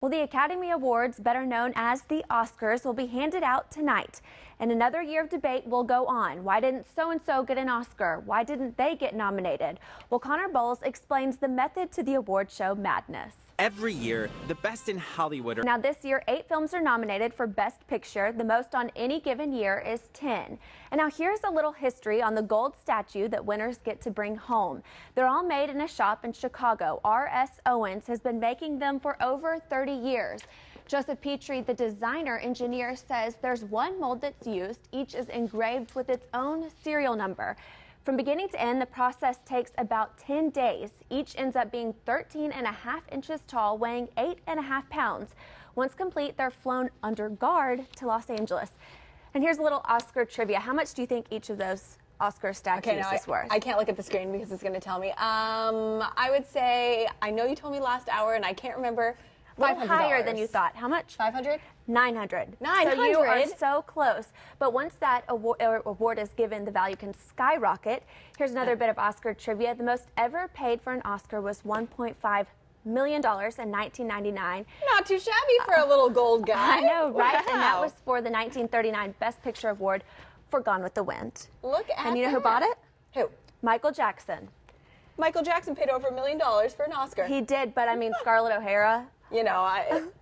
Well, the Academy Awards, better known as the Oscars, will be handed out tonight. And another year of debate will go on. Why didn't so-and-so get an Oscar? Why didn't they get nominated? Well, Connor Bowles explains the method to the award show madness. Every year, the best in Hollywood. Now this year, 8 films are nominated for Best Picture. The most on any given year is 10. And now here's a little history on the gold statue that winners get to bring home. They're all made in a shop in Chicago. R.S. Owens has been making them for over 30 years. Joseph Petrie, the designer engineer, says there's one mold that's used. Each is engraved with its own serial number. From beginning to end, the process takes about 10 days. Each ends up being 13.5 inches tall, weighing 8.5 pounds. Once complete, they're flown under guard to Los Angeles. And here's a little Oscar trivia. How much do you think each of those Oscar statues is worth? I can't look at the screen because it's going to tell me. I would say, I know you told me last hour and I can't remember. A little higher than you thought. How much? 500? 900. 900. So you are so close. But once that award is given, the value can skyrocket. Here's another bit of Oscar trivia. The most ever paid for an Oscar was $1.5 million in 1999. Not too shabby for a little gold guy. I know, right? Wow. And that was for the 1939 Best Picture Award for Gone with the Wind. Look at And you know who bought it? Who? Michael Jackson. Michael Jackson paid over $1 million for an Oscar. He did, but I mean, Scarlett O'Hara. You know,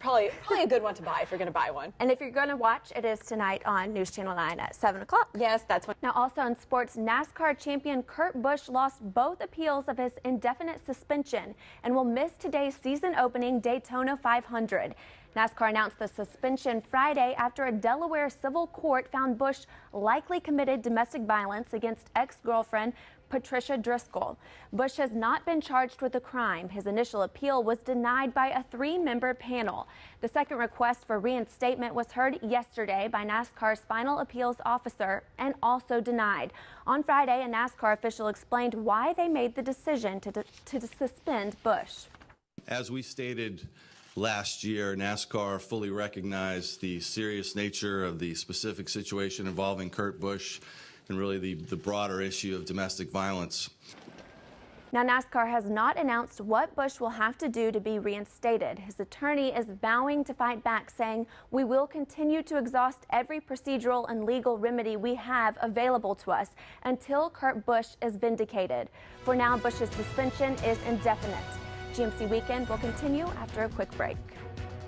probably a good one to buy if you're going to buy one. And if you're going to watch, it is tonight on News Channel 9 at 7 o'clock. Yes, that's when. Now, also in sports, NASCAR champion Kurt Busch lost both appeals of his indefinite suspension and will miss today's season opening Daytona 500. NASCAR announced the suspension Friday after a Delaware civil court found Busch likely committed domestic violence against ex-girlfriend Patricia Driscoll. Busch has not been charged with a crime. His initial appeal was denied by a 3-member panel. The second request for reinstatement was heard yesterday by NASCAR's final appeals officer and also denied. On Friday, a NASCAR official explained why they made the decision to suspend Busch. As we stated last year, NASCAR fully recognized the serious nature of the specific situation involving Kurt Busch and really the broader issue of domestic violence. Now, NASCAR has not announced what Busch will have to do to be reinstated. His attorney is vowing to fight back, saying, "We will continue to exhaust every procedural and legal remedy we have available to us until Kurt Busch is vindicated." For now, Busch's suspension is indefinite. GMC Weekend will continue after a quick break.